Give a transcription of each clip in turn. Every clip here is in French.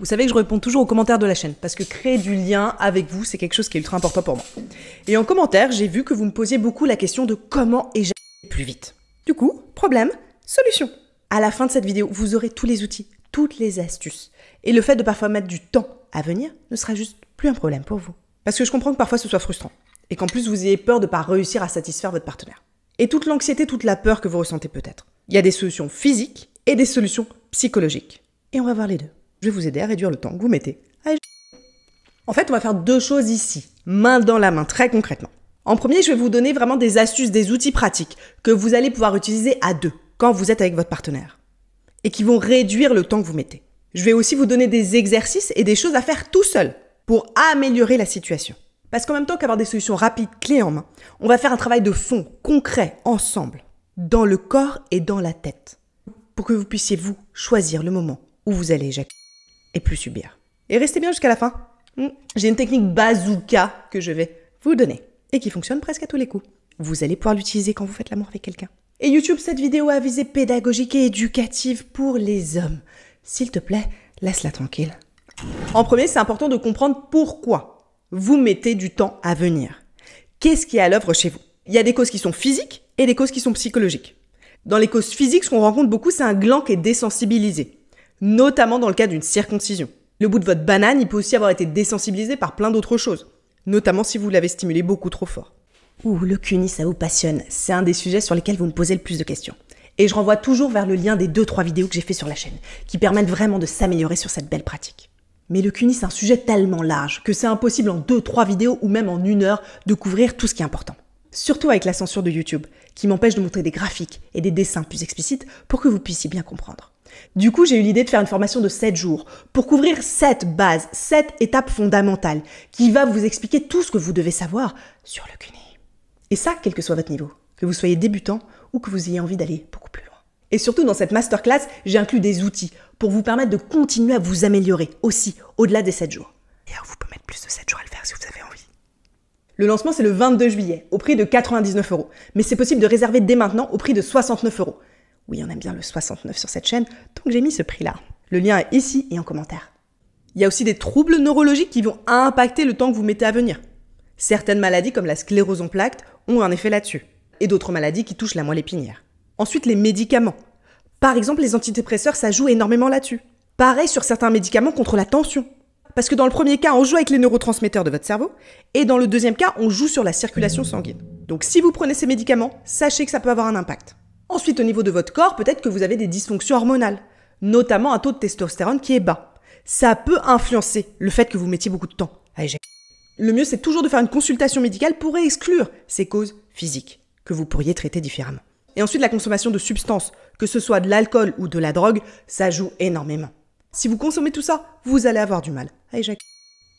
Vous savez que je réponds toujours aux commentaires de la chaîne, parce que créer du lien avec vous, c'est quelque chose qui est ultra important pour moi. Et en commentaire, j'ai vu que vous me posiez beaucoup la question de comment éjaculer plus vite. Du coup, problème, solution. À la fin de cette vidéo, vous aurez tous les outils, toutes les astuces. Et le fait de parfois mettre du temps à venir ne sera juste plus un problème pour vous. Parce que je comprends que parfois ce soit frustrant. Et qu'en plus vous ayez peur de ne pas réussir à satisfaire votre partenaire. Et toute l'anxiété, toute la peur que vous ressentez peut-être. Il y a des solutions physiques et des solutions psychologiques. Et on va voir les deux. Je vais vous aider à réduire le temps que vous mettez à éjaculer. En fait, on va faire deux choses ici, main dans la main, très concrètement. En premier, je vais vous donner vraiment des astuces, des outils pratiques que vous allez pouvoir utiliser à deux, quand vous êtes avec votre partenaire. Et qui vont réduire le temps que vous mettez. Je vais aussi vous donner des exercices et des choses à faire tout seul pour améliorer la situation. Parce qu'en même temps qu'avoir des solutions rapides, clés en main, on va faire un travail de fond, concret, ensemble, dans le corps et dans la tête, pour que vous puissiez, vous, choisir le moment où vous allez éjaculer et plus subir. Et restez bien jusqu'à la fin. J'ai une technique bazooka que je vais vous donner et qui fonctionne presque à tous les coups. Vous allez pouvoir l'utiliser quand vous faites l'amour avec quelqu'un. Et YouTube, cette vidéo a visée pédagogique et éducative pour les hommes. S'il te plaît, laisse-la tranquille. En premier, c'est important de comprendre pourquoi vous mettez du temps à venir. Qu'est-ce qui est à l'œuvre chez vous? Il y a des causes qui sont physiques et des causes qui sont psychologiques. Dans les causes physiques, ce qu'on rencontre beaucoup, c'est un gland qui est désensibilisé, notamment dans le cas d'une circoncision. Le bout de votre banane, il peut aussi avoir été désensibilisé par plein d'autres choses, notamment si vous l'avez stimulé beaucoup trop fort. Ouh, le cuni, ça vous passionne. C'est un des sujets sur lesquels vous me posez le plus de questions. Et je renvoie toujours vers le lien des 2-3 vidéos que j'ai fait sur la chaîne, qui permettent vraiment de s'améliorer sur cette belle pratique. Mais le cuni, c'est un sujet tellement large que c'est impossible en 2-3 vidéos ou même en 1 heure de couvrir tout ce qui est important. Surtout avec la censure de YouTube, qui m'empêche de montrer des graphiques et des dessins plus explicites pour que vous puissiez bien comprendre. Du coup, j'ai eu l'idée de faire une formation de 7 jours pour couvrir 7 bases, 7 étapes fondamentales qui va vous expliquer tout ce que vous devez savoir sur le cuni. Et ça, quel que soit votre niveau, que vous soyez débutant ou que vous ayez envie d'aller beaucoup plus loin. Et surtout, dans cette masterclass, j'ai inclus des outils pour vous permettre de continuer à vous améliorer aussi au-delà des 7 jours. D'ailleurs, vous pouvez mettre plus de 7 jours à le faire si vous avez envie. Le lancement, c'est le 22 juillet, au prix de 99 €. Mais c'est possible de réserver dès maintenant au prix de 69 €. Oui, on aime bien le 69 sur cette chaîne, donc j'ai mis ce prix-là. Le lien est ici et en commentaire. Il y a aussi des troubles neurologiques qui vont impacter le temps que vous mettez à venir. Certaines maladies, comme la sclérose en plaques, ont un effet là-dessus. Et d'autres maladies qui touchent la moelle épinière. Ensuite, les médicaments. Par exemple, les antidépresseurs, ça joue énormément là-dessus. Pareil sur certains médicaments contre la tension. Parce que dans le premier cas, on joue avec les neurotransmetteurs de votre cerveau, et dans le deuxième cas, on joue sur la circulation sanguine. Donc si vous prenez ces médicaments, sachez que ça peut avoir un impact. Ensuite, au niveau de votre corps, peut-être que vous avez des dysfonctions hormonales, notamment un taux de testostérone qui est bas. Ça peut influencer le fait que vous mettiez beaucoup de temps à éjaculer. Le mieux, c'est toujours de faire une consultation médicale pour exclure ces causes physiques que vous pourriez traiter différemment. Et ensuite, la consommation de substances, que ce soit de l'alcool ou de la drogue, ça joue énormément. Si vous consommez tout ça, vous allez avoir du mal à éjaculer.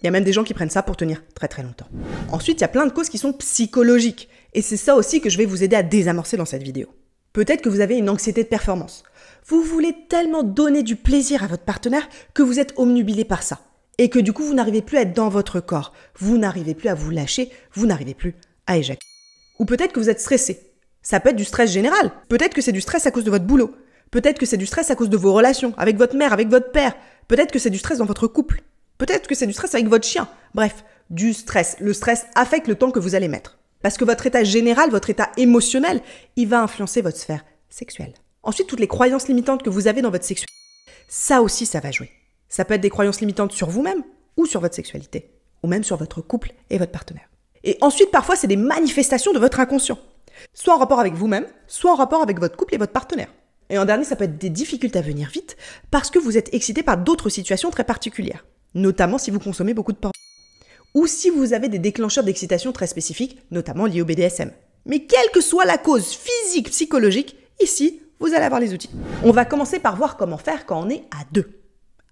Il y a même des gens qui prennent ça pour tenir très très longtemps. Ensuite, il y a plein de causes qui sont psychologiques. Et c'est ça aussi que je vais vous aider à désamorcer dans cette vidéo. Peut-être que vous avez une anxiété de performance. Vous voulez tellement donner du plaisir à votre partenaire que vous êtes obnubilé par ça. Et que du coup, vous n'arrivez plus à être dans votre corps. Vous n'arrivez plus à vous lâcher. Vous n'arrivez plus à éjaculer. Ou peut-être que vous êtes stressé. Ça peut être du stress général. Peut-être que c'est du stress à cause de votre boulot. Peut-être que c'est du stress à cause de vos relations, avec votre mère, avec votre père. Peut-être que c'est du stress dans votre couple. Peut-être que c'est du stress avec votre chien. Bref, du stress. Le stress affecte le temps que vous allez mettre. Parce que votre état général, votre état émotionnel, il va influencer votre sphère sexuelle. Ensuite, toutes les croyances limitantes que vous avez dans votre sexualité, ça aussi, ça va jouer. Ça peut être des croyances limitantes sur vous-même ou sur votre sexualité. Ou même sur votre couple et votre partenaire. Et ensuite, parfois, c'est des manifestations de votre inconscient. Soit en rapport avec vous-même, soit en rapport avec votre couple et votre partenaire. Et en dernier, ça peut être des difficultés à venir vite parce que vous êtes excité par d'autres situations très particulières. Notamment si vous consommez beaucoup de porn. Ou si vous avez des déclencheurs d'excitation très spécifiques, notamment liés au BDSM. Mais quelle que soit la cause physique, psychologique, ici, vous allez avoir les outils. On va commencer par voir comment faire quand on est à 2.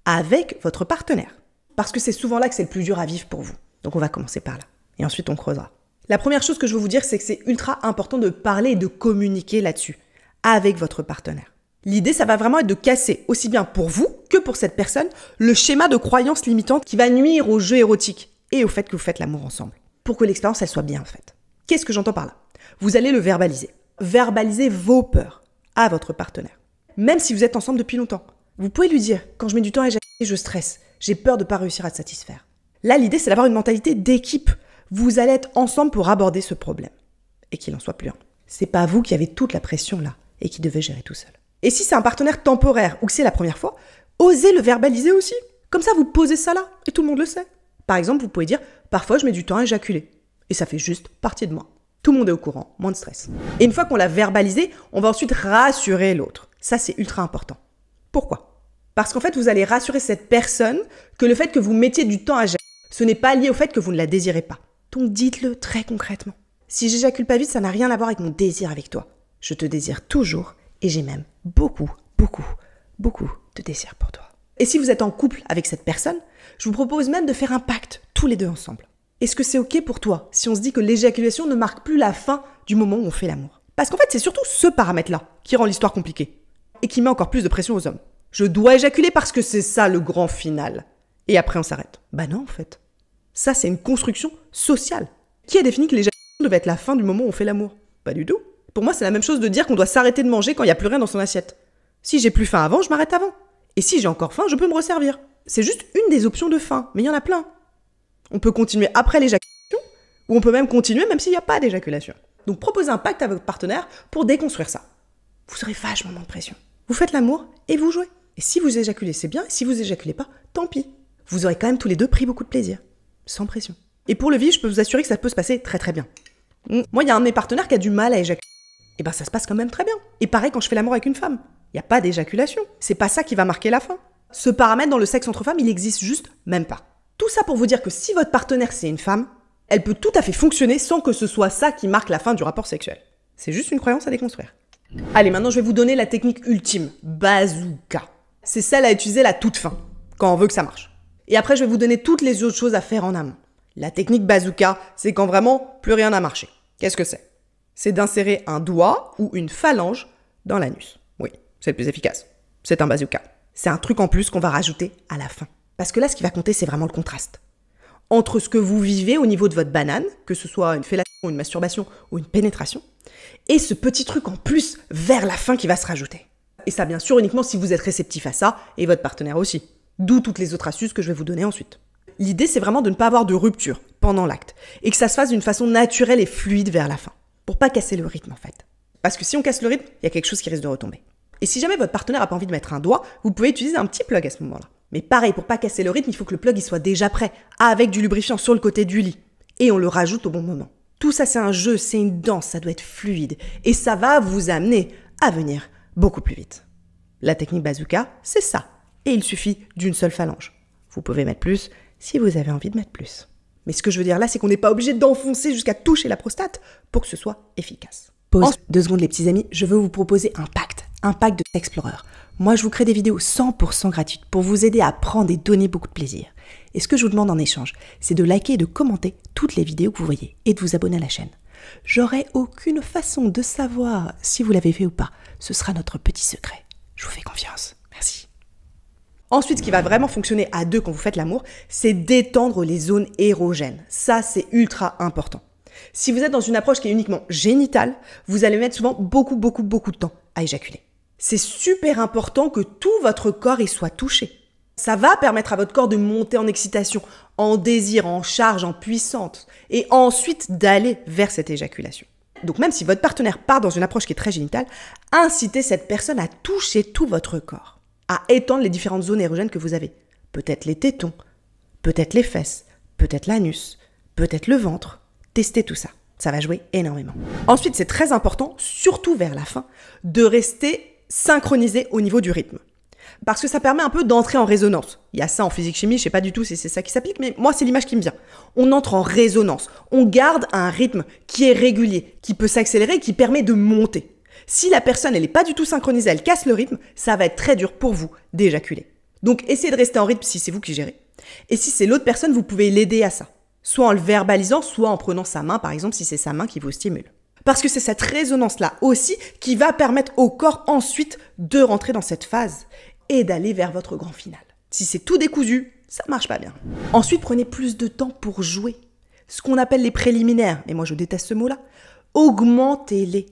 Avec votre partenaire. Parce que c'est souvent là que c'est le plus dur à vivre pour vous. Donc on va commencer par là. Et ensuite on creusera. La première chose que je veux vous dire, c'est que c'est ultra important de parler et de communiquer là-dessus, avec votre partenaire. L'idée, ça va vraiment être de casser, aussi bien pour vous que pour cette personne, le schéma de croyance limitante qui va nuire au jeu érotique et au fait que vous faites l'amour ensemble, pour que l'expérience, elle soit bien faite. Qu'est-ce que j'entends par là? Vous allez le verbaliser. Verbalisez vos peurs à votre partenaire. Même si vous êtes ensemble depuis longtemps. Vous pouvez lui dire, quand je mets du temps à éjaculer, je stresse. J'ai peur de ne pas réussir à te satisfaire. Là, l'idée, c'est d'avoir une mentalité d'équipe. Vous allez être ensemble pour aborder ce problème. Et qu'il en soit plus un. C'est pas vous qui avez toute la pression là et qui devez gérer tout seul. Et si c'est un partenaire temporaire ou que c'est la première fois, osez le verbaliser aussi. Comme ça, vous posez ça là et tout le monde le sait. Par exemple, vous pouvez dire « Parfois, je mets du temps à éjaculer. Et ça fait juste partie de moi. » Tout le monde est au courant, moins de stress. Et une fois qu'on l'a verbalisé, on va ensuite rassurer l'autre. Ça, c'est ultra important. Pourquoi ? Parce qu'en fait, vous allez rassurer cette personne que le fait que vous mettiez du temps à éjaculer, ce n'est pas lié au fait que vous ne la désirez pas. Donc dites-le très concrètement. Si j'éjacule pas vite, ça n'a rien à voir avec mon désir avec toi. Je te désire toujours et j'ai même beaucoup de désir pour toi. Et si vous êtes en couple avec cette personne, je vous propose même de faire un pacte, tous les deux ensemble. Est-ce que c'est ok pour toi si on se dit que l'éjaculation ne marque plus la fin du moment où on fait l'amour ? Parce qu'en fait, c'est surtout ce paramètre-là qui rend l'histoire compliquée et qui met encore plus de pression aux hommes. Je dois éjaculer parce que c'est ça le grand final. Et après, on s'arrête. Bah non, en fait. Ça, c'est une construction sociale. Qui a défini que l'éjaculation devait être la fin du moment où on fait l'amour ? Pas du tout. Pour moi, c'est la même chose de dire qu'on doit s'arrêter de manger quand il n'y a plus rien dans son assiette. Si j'ai plus faim avant, je m'arrête avant. Et si j'ai encore faim, je peux me resservir. C'est juste une des options de faim, mais il y en a plein. On peut continuer après l'éjaculation, ou on peut même continuer même s'il n'y a pas d'éjaculation. Donc proposez un pacte à votre partenaire pour déconstruire ça. Vous aurez vachement moins de pression. Vous faites l'amour et vous jouez. Et si vous éjaculez, c'est bien. Et si vous éjaculez pas, tant pis. Vous aurez quand même tous les deux pris beaucoup de plaisir. Sans pression. Et pour le vivre, je peux vous assurer que ça peut se passer très très bien. Moi, il y a un de mes partenaires qui a du mal à éjaculer. Et ben ça se passe quand même très bien. Et pareil quand je fais l'amour avec une femme. Il n'y a pas d'éjaculation. C'est pas ça qui va marquer la fin. Ce paramètre dans le sexe entre femmes, il existe juste même pas. Tout ça pour vous dire que si votre partenaire c'est une femme, elle peut tout à fait fonctionner sans que ce soit ça qui marque la fin du rapport sexuel. C'est juste une croyance à déconstruire. Allez, maintenant je vais vous donner la technique ultime, bazooka. C'est celle à utiliser à la toute fin, quand on veut que ça marche. Et après je vais vous donner toutes les autres choses à faire en amont. La technique bazooka, c'est quand vraiment plus rien n'a marché. Qu'est-ce que c'est ? C'est d'insérer un doigt ou une phalange dans l'anus. Oui, c'est le plus efficace. C'est un bazooka. C'est un truc en plus qu'on va rajouter à la fin. Parce que là, ce qui va compter, c'est vraiment le contraste. Entre ce que vous vivez au niveau de votre banane, que ce soit une fellation, une masturbation ou une pénétration, et ce petit truc en plus vers la fin qui va se rajouter. Et ça, bien sûr, uniquement si vous êtes réceptif à ça, et votre partenaire aussi. D'où toutes les autres astuces que je vais vous donner ensuite. L'idée, c'est vraiment de ne pas avoir de rupture pendant l'acte, et que ça se fasse d'une façon naturelle et fluide vers la fin. Pour pas casser le rythme, en fait. Parce que si on casse le rythme, il y a quelque chose qui risque de retomber. Et si jamais votre partenaire n'a pas envie de mettre un doigt, vous pouvez utiliser un petit plug à ce moment-là. Mais pareil, pour pas casser le rythme, il faut que le plug il soit déjà prêt, avec du lubrifiant sur le côté du lit. Et on le rajoute au bon moment. Tout ça, c'est un jeu, c'est une danse, ça doit être fluide. Et ça va vous amener à venir beaucoup plus vite. La technique bazooka, c'est ça. Et il suffit d'une seule phalange. Vous pouvez mettre plus si vous avez envie de mettre plus. Mais ce que je veux dire là, c'est qu'on n'est pas obligé d'enfoncer jusqu'à toucher la prostate pour que ce soit efficace. Pause. 2 secondes les petits amis, je veux vous proposer un pacte de Explorer. Moi, je vous crée des vidéos 100% gratuites pour vous aider à apprendre et donner beaucoup de plaisir. Et ce que je vous demande en échange, c'est de liker et de commenter toutes les vidéos que vous voyez et de vous abonner à la chaîne. J'aurai aucune façon de savoir si vous l'avez fait ou pas. Ce sera notre petit secret. Je vous fais confiance. Merci. Ensuite, ce qui va vraiment fonctionner à deux quand vous faites l'amour, c'est d'étendre les zones érogènes. Ça, c'est ultra important. Si vous êtes dans une approche qui est uniquement génitale, vous allez mettre souvent beaucoup de temps à éjaculer. C'est super important que tout votre corps y soit touché. Ça va permettre à votre corps de monter en excitation, en désir, en charge, en puissance, et ensuite d'aller vers cette éjaculation. Donc même si votre partenaire part dans une approche qui est très génitale, incitez cette personne à toucher tout votre corps, à étendre les différentes zones érogènes que vous avez. Peut-être les tétons, peut-être les fesses, peut-être l'anus, peut-être le ventre. Testez tout ça. Ça va jouer énormément. Ensuite, c'est très important, surtout vers la fin, de rester synchronisé au niveau du rythme. Parce que ça permet un peu d'entrer en résonance. Il y a ça en physique-chimie, je sais pas du tout si c'est ça qui s'applique, mais moi, c'est l'image qui me vient. On entre en résonance. On garde un rythme qui est régulier, qui peut s'accélérer et qui permet de monter. Si la personne, elle n'est pas du tout synchronisée, elle casse le rythme, ça va être très dur pour vous d'éjaculer. Donc, essayez de rester en rythme si c'est vous qui gérez. Et si c'est l'autre personne, vous pouvez l'aider à ça. Soit en le verbalisant, soit en prenant sa main, par exemple, si c'est sa main qui vous stimule. Parce que c'est cette résonance-là aussi qui va permettre au corps ensuite de rentrer dans cette phase et d'aller vers votre grand final. Si c'est tout décousu, ça marche pas bien. Ensuite, prenez plus de temps pour jouer. Ce qu'on appelle les préliminaires, et moi je déteste ce mot-là, augmentez-les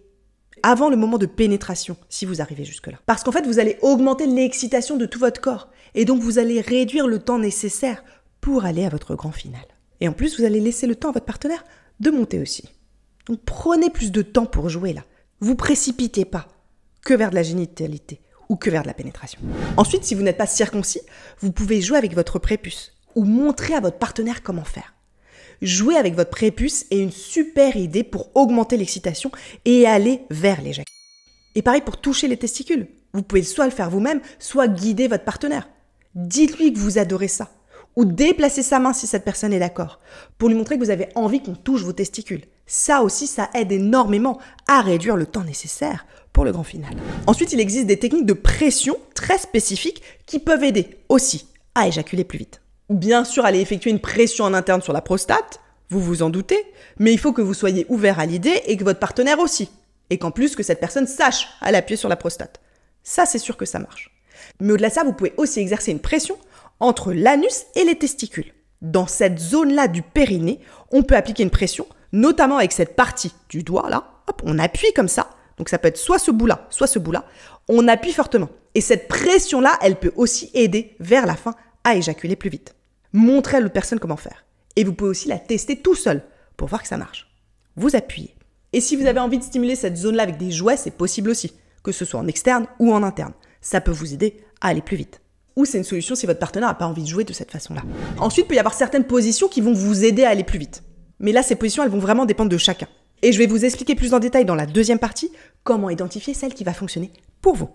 avant le moment de pénétration, si vous arrivez jusque-là. Parce qu'en fait, vous allez augmenter l'excitation de tout votre corps. Et donc vous allez réduire le temps nécessaire pour aller à votre grand final. Et en plus, vous allez laisser le temps à votre partenaire de monter aussi. Donc prenez plus de temps pour jouer là. Vous précipitez pas que vers de la génitalité ou que vers de la pénétration. Ensuite, si vous n'êtes pas circoncis, vous pouvez jouer avec votre prépuce ou montrer à votre partenaire comment faire. Jouer avec votre prépuce est une super idée pour augmenter l'excitation et aller vers l'éjaculation. Et pareil pour toucher les testicules. Vous pouvez soit le faire vous-même, soit guider votre partenaire. Dites-lui que vous adorez ça. Ou déplacez sa main si cette personne est d'accord, pour lui montrer que vous avez envie qu'on touche vos testicules. Ça aussi, ça aide énormément à réduire le temps nécessaire pour le grand final. Ensuite, il existe des techniques de pression très spécifiques qui peuvent aider aussi à éjaculer plus vite. Bien sûr, allez effectuer une pression en interne sur la prostate, vous vous en doutez, mais il faut que vous soyez ouvert à l'idée et que votre partenaire aussi. Et qu'en plus, que cette personne sache à appuyer sur la prostate. Ça, c'est sûr que ça marche. Mais au-delà de ça, vous pouvez aussi exercer une pression entre l'anus et les testicules. Dans cette zone-là du périnée, on peut appliquer une pression, notamment avec cette partie du doigt là. Hop, on appuie comme ça. Donc ça peut être soit ce bout-là, soit ce bout-là. On appuie fortement. Et cette pression-là, elle peut aussi aider vers la fin à éjaculer plus vite. Montrez à l'autre personne comment faire. Et vous pouvez aussi la tester tout seul pour voir que ça marche. Vous appuyez. Et si vous avez envie de stimuler cette zone-là avec des jouets, c'est possible aussi, que ce soit en externe ou en interne. Ça peut vous aider à aller plus vite. Ou c'est une solution si votre partenaire n'a pas envie de jouer de cette façon-là. Ensuite, il peut y avoir certaines positions qui vont vous aider à aller plus vite. Mais là, ces positions, elles vont vraiment dépendre de chacun. Et je vais vous expliquer plus en détail dans la deuxième partie comment identifier celle qui va fonctionner pour vous.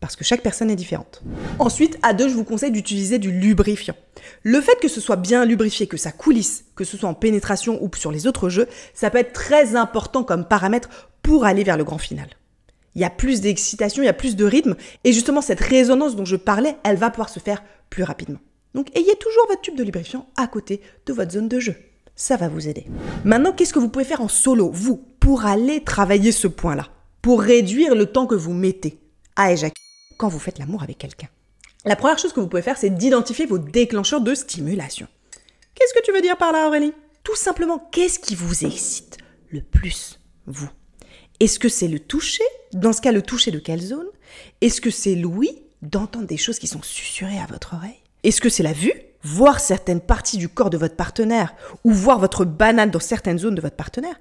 Parce que chaque personne est différente. Ensuite, à deux, je vous conseille d'utiliser du lubrifiant. Le fait que ce soit bien lubrifié, que ça coulisse, que ce soit en pénétration ou sur les autres jeux, ça peut être très important comme paramètre pour aller vers le grand final. Il y a plus d'excitation, il y a plus de rythme, et justement cette résonance dont je parlais, elle va pouvoir se faire plus rapidement. Donc ayez toujours votre tube de lubrifiant à côté de votre zone de jeu. Ça va vous aider. Maintenant, qu'est-ce que vous pouvez faire en solo, vous, pour aller travailler ce point-là, pour réduire le temps que vous mettez à éjaculer quand vous faites l'amour avec quelqu'un? La première chose que vous pouvez faire, c'est d'identifier vos déclencheurs de stimulation. Qu'est-ce que tu veux dire par là, Aurélie? Tout simplement, qu'est-ce qui vous excite le plus, vous? Est-ce que c'est le toucher? Dans ce cas, le toucher de quelle zone? Est-ce que c'est l'ouïe? D'entendre des choses qui sont susurrées à votre oreille? Est-ce que c'est la vue? Voir certaines parties du corps de votre partenaire ou voir votre banane dans certaines zones de votre partenaire?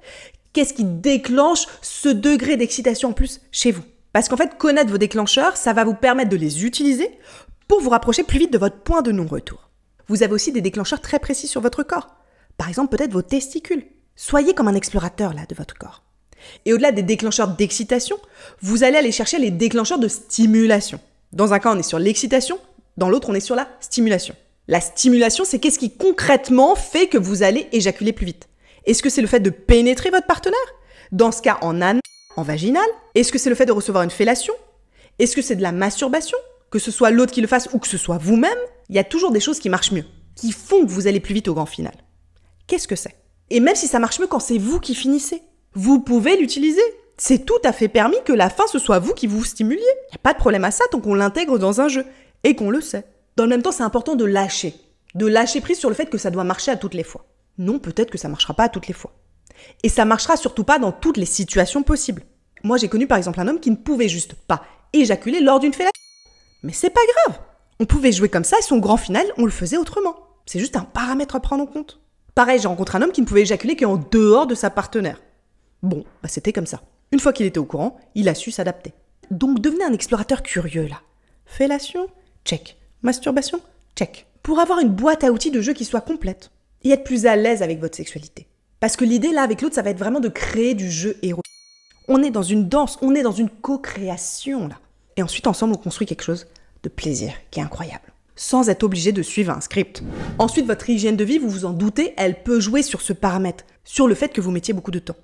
Qu'est-ce qui déclenche ce degré d'excitation en plus chez vous? Parce qu'en fait, connaître vos déclencheurs, ça va vous permettre de les utiliser pour vous rapprocher plus vite de votre point de non-retour. Vous avez aussi des déclencheurs très précis sur votre corps. Par exemple, peut-être vos testicules. Soyez comme un explorateur là de votre corps. Et au-delà des déclencheurs d'excitation, vous allez aller chercher les déclencheurs de stimulation. Dans un cas, on est sur l'excitation, dans l'autre, on est sur la stimulation. La stimulation, c'est qu'est-ce qui concrètement fait que vous allez éjaculer plus vite? Est-ce que c'est le fait de pénétrer votre partenaire? Dans ce cas, en anal, en vaginal? Est-ce que c'est le fait de recevoir une fellation? Est-ce que c'est de la masturbation? Que ce soit l'autre qui le fasse ou que ce soit vous-même? Il y a toujours des choses qui marchent mieux, qui font que vous allez plus vite au grand final. Qu'est-ce que c'est? Et même si ça marche mieux quand c'est vous qui finissez, vous pouvez l'utiliser. C'est tout à fait permis que la fin, ce soit vous qui vous stimuliez. Il n'y a pas de problème à ça tant qu'on l'intègre dans un jeu et qu'on le sait. Dans le même temps, c'est important de lâcher prise sur le fait que ça doit marcher à toutes les fois. Non, peut-être que ça ne marchera pas à toutes les fois. Et ça marchera surtout pas dans toutes les situations possibles. Moi, j'ai connu par exemple un homme qui ne pouvait juste pas éjaculer lors d'une fellation. Mais c'est pas grave. On pouvait jouer comme ça et son grand final, on le faisait autrement. C'est juste un paramètre à prendre en compte. Pareil, j'ai rencontré un homme qui ne pouvait éjaculer qu'en dehors de sa partenaire. Bon, c'était comme ça. Une fois qu'il était au courant, il a su s'adapter. Donc devenez un explorateur curieux là. Fellation, check. Masturbation, check. Pour avoir une boîte à outils de jeu qui soit complète et être plus à l'aise avec votre sexualité. Parce que l'idée là avec l'autre, ça va être vraiment de créer du jeu érotique. On est dans une danse, on est dans une co-création là. Et ensuite ensemble on construit quelque chose de plaisir qui est incroyable. Sans être obligé de suivre un script. Ensuite votre hygiène de vie, vous vous en doutez, elle peut jouer sur ce paramètre, sur le fait que vous mettiez beaucoup de temps.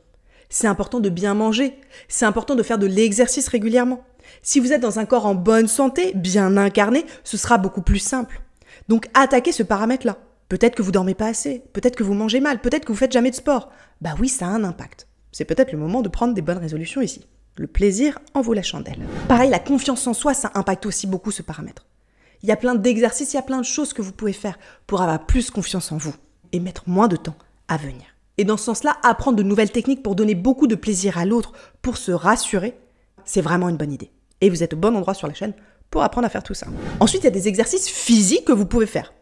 C'est important de bien manger, c'est important de faire de l'exercice régulièrement. Si vous êtes dans un corps en bonne santé, bien incarné, ce sera beaucoup plus simple. Donc attaquez ce paramètre-là. Peut-être que vous dormez pas assez, peut-être que vous mangez mal, peut-être que vous faites jamais de sport. Bah oui, ça a un impact. C'est peut-être le moment de prendre des bonnes résolutions ici. Le plaisir en vaut la chandelle. Pareil, la confiance en soi, ça impacte aussi beaucoup ce paramètre. Il y a plein d'exercices, il y a plein de choses que vous pouvez faire pour avoir plus confiance en vous et mettre moins de temps à venir. Et dans ce sens-là, apprendre de nouvelles techniques pour donner beaucoup de plaisir à l'autre, pour se rassurer, c'est vraiment une bonne idée. Et vous êtes au bon endroit sur la chaîne pour apprendre à faire tout ça. Ensuite, il y a des exercices physiques que vous pouvez faire,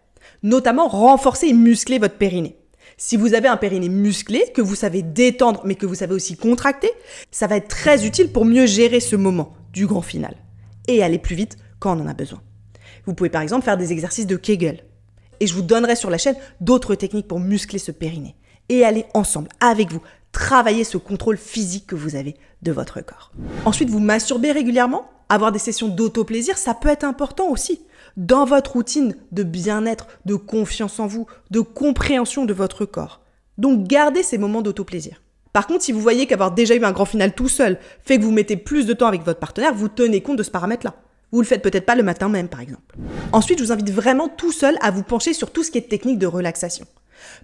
notamment renforcer et muscler votre périnée. Si vous avez un périnée musclé, que vous savez détendre, mais que vous savez aussi contracter, ça va être très utile pour mieux gérer ce moment du grand final et aller plus vite quand on en a besoin. Vous pouvez par exemple faire des exercices de Kegel. Et je vous donnerai sur la chaîne d'autres techniques pour muscler ce périnée et aller ensemble, avec vous, travailler ce contrôle physique que vous avez de votre corps. Ensuite, vous masturbez régulièrement. Avoir des sessions d'auto-plaisir, ça peut être important aussi. Dans votre routine de bien-être, de confiance en vous, de compréhension de votre corps. Donc, gardez ces moments d'auto-plaisir. Par contre, si vous voyez qu'avoir déjà eu un grand final tout seul fait que vous mettez plus de temps avec votre partenaire, vous tenez compte de ce paramètre-là. Vous le faites peut-être pas le matin même, par exemple. Ensuite, je vous invite vraiment tout seul à vous pencher sur tout ce qui est technique de relaxation.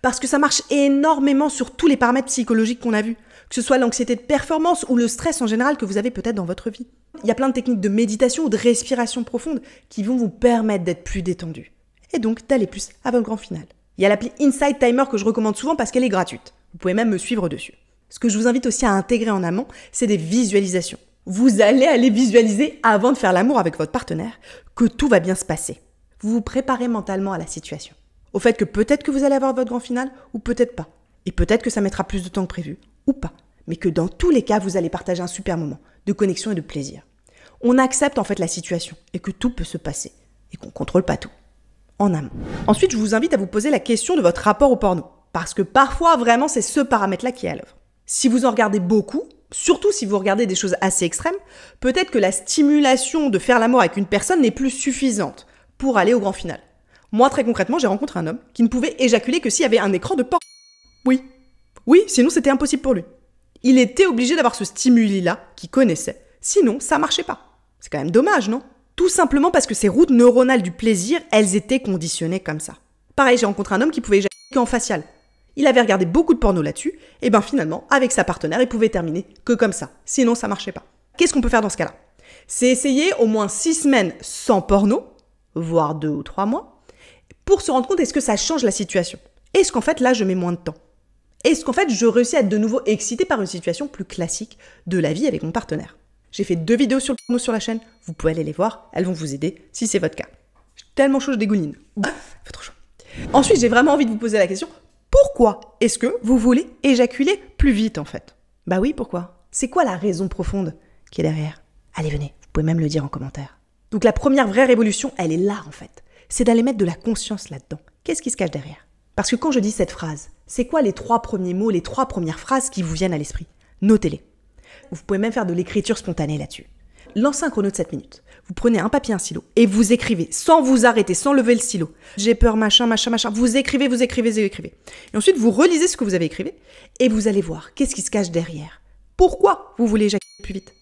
Parce que ça marche énormément sur tous les paramètres psychologiques qu'on a vus. Que ce soit l'anxiété de performance ou le stress en général que vous avez peut-être dans votre vie. Il y a plein de techniques de méditation ou de respiration profonde qui vont vous permettre d'être plus détendu. Et donc d'aller plus à votre grand final. Il y a l'appli Insight Timer que je recommande souvent parce qu'elle est gratuite. Vous pouvez même me suivre dessus. Ce que je vous invite aussi à intégrer en amont, c'est des visualisations. Vous allez aller visualiser avant de faire l'amour avec votre partenaire que tout va bien se passer. Vous vous préparez mentalement à la situation. Au fait que peut-être que vous allez avoir votre grand final ou peut-être pas. Et peut-être que ça mettra plus de temps que prévu ou pas. Mais que dans tous les cas, vous allez partager un super moment de connexion et de plaisir. On accepte en fait la situation et que tout peut se passer et qu'on ne contrôle pas tout. En amont. Ensuite, je vous invite à vous poser la question de votre rapport au porno. Parce que parfois, vraiment, c'est ce paramètre-là qui est à l'œuvre. Si vous en regardez beaucoup, surtout si vous regardez des choses assez extrêmes, peut-être que la stimulation de faire l'amour avec une personne n'est plus suffisante pour aller au grand final. Moi, très concrètement, j'ai rencontré un homme qui ne pouvait éjaculer que s'il y avait un écran de porno. Oui, sinon c'était impossible pour lui. Il était obligé d'avoir ce stimuli-là qu'il connaissait, sinon ça marchait pas. C'est quand même dommage, non? Tout simplement parce que ces routes neuronales du plaisir, elles étaient conditionnées comme ça. Pareil, j'ai rencontré un homme qui pouvait éjaculer qu'en facial. Il avait regardé beaucoup de porno là-dessus, et ben finalement, avec sa partenaire, il pouvait terminer que comme ça. Sinon, ça marchait pas. Qu'est-ce qu'on peut faire dans ce cas-là? C'est essayer au moins 6 semaines sans porno, voire 2 ou 3 mois, pour se rendre compte est-ce que ça change la situation? Est-ce qu'en fait, là, je mets moins de temps? Est-ce qu'en fait, je réussis à être de nouveau excité par une situation plus classique de la vie avec mon partenaire? J'ai fait 2 vidéos sur le porno sur la chaîne, vous pouvez aller les voir, elles vont vous aider si c'est votre cas. Je suis tellement chaud, je dégouline. Fait trop chaud. Ensuite, j'ai vraiment envie de vous poser la question, pourquoi est-ce que vous voulez éjaculer plus vite en fait? Bah oui, pourquoi? C'est quoi la raison profonde qui est derrière? Allez, venez, vous pouvez même le dire en commentaire. Donc la première vraie révolution, elle est là en fait. C'est d'aller mettre de la conscience là-dedans. Qu'est-ce qui se cache derrière? Parce que quand je dis cette phrase, c'est quoi les 3 premiers mots, les 3 premières phrases qui vous viennent à l'esprit? Notez-les. Vous pouvez même faire de l'écriture spontanée là-dessus. Lancez un chrono de 7 minutes. Vous prenez un papier, un stylo et vous écrivez sans vous arrêter, sans lever le stylo. J'ai peur, machin. Vous écrivez. Et ensuite, vous relisez ce que vous avez écrit et vous allez voir qu'est-ce qui se cache derrière. Pourquoi vous voulez éjaculer plus vite?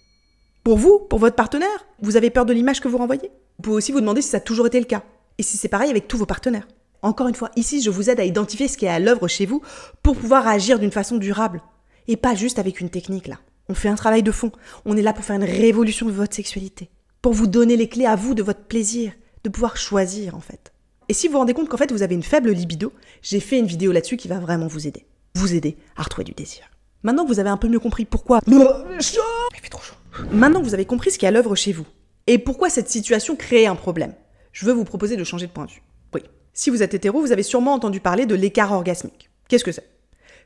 Pour vous, pour votre partenaire, vous avez peur de l'image que vous renvoyez? Vous pouvez aussi vous demander si ça a toujours été le cas. Et si c'est pareil avec tous vos partenaires. Encore une fois, ici, je vous aide à identifier ce qui est à l'œuvre chez vous pour pouvoir agir d'une façon durable. Et pas juste avec une technique, là. On fait un travail de fond. On est là pour faire une révolution de votre sexualité. Pour vous donner les clés à vous de votre plaisir, de pouvoir choisir, en fait. Et si vous vous rendez compte qu'en fait, vous avez une faible libido, j'ai fait une vidéo là-dessus qui va vraiment vous aider. Vous aider à retrouver du désir. Maintenant que vous avez un peu mieux compris pourquoi... Il fait trop chaud. Maintenant que vous avez compris ce qui est à l'œuvre chez vous, et pourquoi cette situation crée un problème, je veux vous proposer de changer de point de vue. Oui. Si vous êtes hétéro, vous avez sûrement entendu parler de l'écart orgasmique. Qu'est-ce que c'est?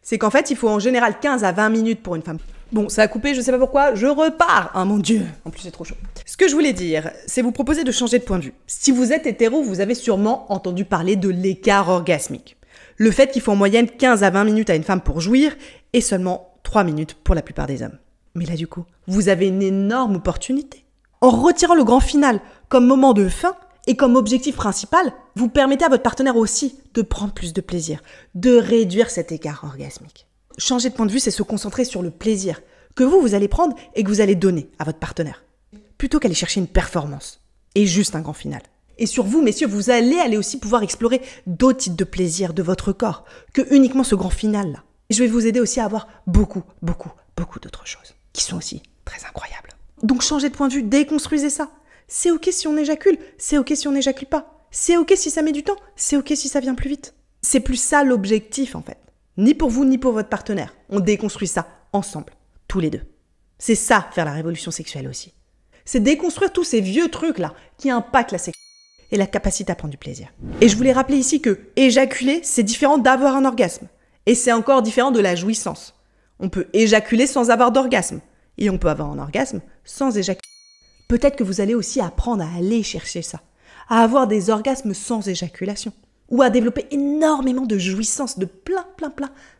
C'est qu'en fait, il faut en général 15 à 20 minutes pour une femme. Bon, ça a coupé, je sais pas pourquoi, je repars. Ah mon Dieu, en plus c'est trop chaud. Ce que je voulais dire, c'est vous proposer de changer de point de vue. Si vous êtes hétéro, vous avez sûrement entendu parler de l'écart orgasmique. Le fait qu'il faut en moyenne 15 à 20 minutes à une femme pour jouir et seulement 3 minutes pour la plupart des hommes. Mais là du coup, vous avez une énorme opportunité. En retirant le grand final comme moment de fin et comme objectif principal, vous permettez à votre partenaire aussi de prendre plus de plaisir, de réduire cet écart orgasmique. Changer de point de vue, c'est se concentrer sur le plaisir que vous allez prendre et que vous allez donner à votre partenaire, plutôt qu'aller chercher une performance et juste un grand final. Et sur vous, messieurs, vous allez aussi pouvoir explorer d'autres types de plaisir de votre corps que uniquement ce grand final-là. Et je vais vous aider aussi à avoir beaucoup d'autres choses qui sont aussi très incroyables. Donc changez de point de vue, déconstruisez ça. C'est ok si on éjacule, c'est ok si on n'éjacule pas. C'est ok si ça met du temps, c'est ok si ça vient plus vite. C'est plus ça l'objectif en fait. Ni pour vous, ni pour votre partenaire. On déconstruit ça ensemble, tous les deux. C'est ça, faire la révolution sexuelle aussi. C'est déconstruire tous ces vieux trucs-là qui impactent la sexualité et la capacité à prendre du plaisir. Et je voulais rappeler ici que éjaculer, c'est différent d'avoir un orgasme. Et c'est encore différent de la jouissance. On peut éjaculer sans avoir d'orgasme. Et on peut avoir un orgasme sans éjaculer. Peut-être que vous allez aussi apprendre à aller chercher ça. À avoir des orgasmes sans éjaculation. Ou à développer énormément de jouissance de plein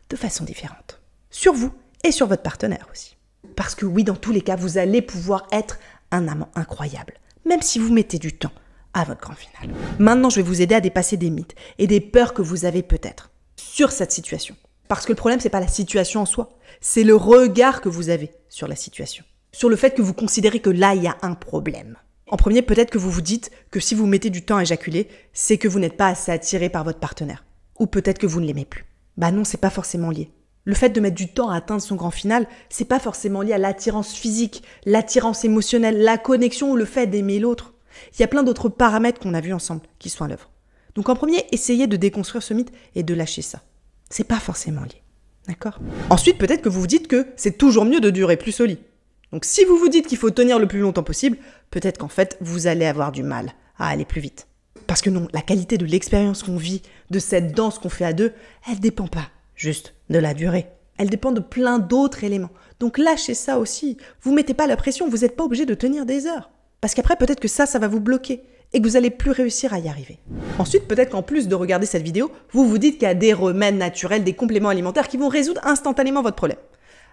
de façons différentes. Sur vous et sur votre partenaire aussi. Parce que oui, dans tous les cas, vous allez pouvoir être un amant incroyable. Même si vous mettez du temps à votre grand final. Maintenant, je vais vous aider à dépasser des mythes et des peurs que vous avez peut-être sur cette situation. Parce que le problème, c'est pas la situation en soi, c'est le regard que vous avez sur la situation. Sur le fait que vous considérez que là, il y a un problème. En premier, peut-être que vous vous dites que si vous mettez du temps à éjaculer, c'est que vous n'êtes pas assez attiré par votre partenaire. Ou peut-être que vous ne l'aimez plus. Bah non, c'est pas forcément lié. Le fait de mettre du temps à atteindre son grand final, c'est pas forcément lié à l'attirance physique, l'attirance émotionnelle, la connexion ou le fait d'aimer l'autre. Il y a plein d'autres paramètres qu'on a vus ensemble qui sont à l'œuvre. Donc en premier, essayez de déconstruire ce mythe et de lâcher ça. C'est pas forcément lié. D'accord ? Ensuite, peut-être que vous vous dites que c'est toujours mieux de durer plus au lit. Donc si vous vous dites qu'il faut tenir le plus longtemps possible, peut-être qu'en fait, vous allez avoir du mal à aller plus vite. Parce que non, la qualité de l'expérience qu'on vit, de cette danse qu'on fait à deux, elle dépend pas juste de la durée. Elle dépend de plein d'autres éléments. Donc lâchez ça aussi. Vous mettez pas la pression, vous n'êtes pas obligé de tenir des heures. Parce qu'après, peut-être que ça va vous bloquer et que vous allez plus réussir à y arriver. Ensuite, peut-être qu'en plus de regarder cette vidéo, vous vous dites qu'il y a des remèdes naturels, des compléments alimentaires qui vont résoudre instantanément votre problème.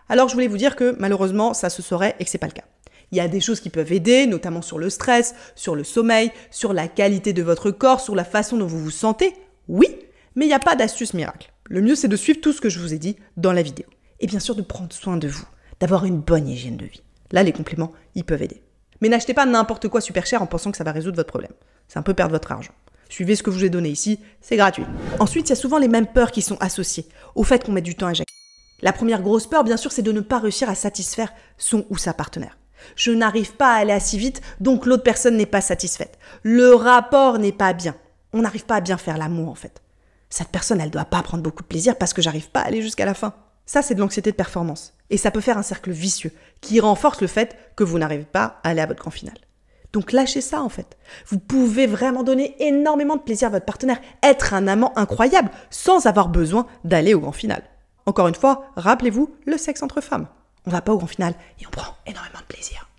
Alors, je voulais vous dire que malheureusement, ça se saurait et que c'est pas le cas. Il y a des choses qui peuvent aider, notamment sur le stress, sur le sommeil, sur la qualité de votre corps, sur la façon dont vous vous sentez. Oui, mais il n'y a pas d'astuce miracle. Le mieux, c'est de suivre tout ce que je vous ai dit dans la vidéo. Et bien sûr, de prendre soin de vous, d'avoir une bonne hygiène de vie. Là, les compléments, ils peuvent aider. Mais n'achetez pas n'importe quoi super cher en pensant que ça va résoudre votre problème. C'est un peu perdre votre argent. Suivez ce que je vous ai donné ici, c'est gratuit. Ensuite, il y a souvent les mêmes peurs qui sont associées au fait qu'on met du temps à éjaculer. La première grosse peur, bien sûr, c'est de ne pas réussir à satisfaire son ou sa partenaire. Je n'arrive pas à aller assez vite, donc l'autre personne n'est pas satisfaite. Le rapport n'est pas bien. On n'arrive pas à bien faire l'amour, en fait. Cette personne, elle doit pas prendre beaucoup de plaisir parce que j'arrive pas à aller jusqu'à la fin. Ça, c'est de l'anxiété de performance. Et ça peut faire un cercle vicieux qui renforce le fait que vous n'arrivez pas à aller à votre grand final. Donc lâchez ça, en fait. Vous pouvez vraiment donner énormément de plaisir à votre partenaire, être un amant incroyable sans avoir besoin d'aller au grand final. Encore une fois, rappelez-vous, le sexe entre femmes. On va pas au grand final et on prend énormément de plaisir.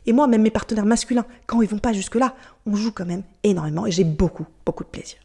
Et moi, même mes partenaires masculins, quand ils vont pas jusque-là, on joue quand même énormément et j'ai beaucoup de plaisir.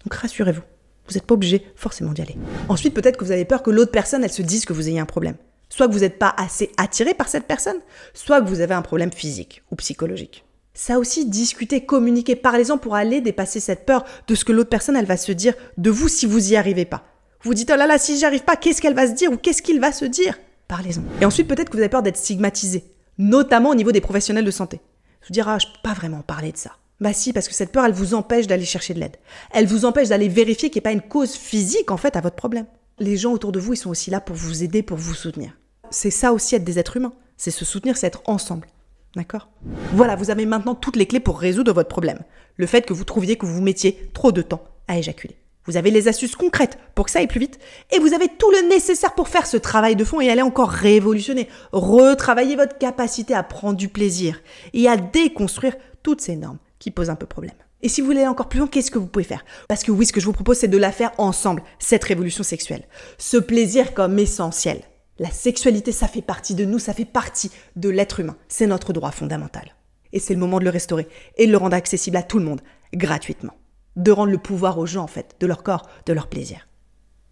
Donc rassurez-vous. Vous n'êtes pas obligé forcément d'y aller. Ensuite, peut-être que vous avez peur que l'autre personne, elle se dise que vous ayez un problème. Soit que vous n'êtes pas assez attiré par cette personne, soit que vous avez un problème physique ou psychologique. Ça aussi, discutez, communiquez, parlez-en pour aller dépasser cette peur de ce que l'autre personne, elle va se dire de vous si vous y arrivez pas. Vous dites, oh là là, si j'y arrive pas, qu'est-ce qu'elle va se dire ou qu'est-ce qu'il va se dire? Parlez-en. Et ensuite, peut-être que vous avez peur d'être stigmatisé, notamment au niveau des professionnels de santé. Vous dire, ah, je peux pas vraiment parler de ça. Bah si, parce que cette peur, elle vous empêche d'aller chercher de l'aide. Elle vous empêche d'aller vérifier qu'il n'y a pas une cause physique, en fait, à votre problème. Les gens autour de vous, ils sont aussi là pour vous aider, pour vous soutenir. C'est ça aussi être des êtres humains. C'est se soutenir, c'est être ensemble. D'accord ? Voilà, vous avez maintenant toutes les clés pour résoudre votre problème. Le fait que vous trouviez que vous mettiez trop de temps à éjaculer. Vous avez les astuces concrètes pour que ça aille plus vite. Et vous avez tout le nécessaire pour faire ce travail de fond et aller encore révolutionner, retravailler votre capacité à prendre du plaisir et à déconstruire toutes ces normes qui posent un peu problème. Et si vous voulez aller encore plus loin, qu'est-ce que vous pouvez faire? Parce que oui, ce que je vous propose, c'est de la faire ensemble, cette révolution sexuelle. Ce plaisir comme essentiel. La sexualité, ça fait partie de nous, ça fait partie de l'être humain. C'est notre droit fondamental. Et c'est le moment de le restaurer et de le rendre accessible à tout le monde, gratuitement. De rendre le pouvoir aux gens, en fait, de leur corps, de leur plaisir.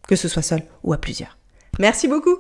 Que ce soit seul ou à plusieurs. Merci beaucoup!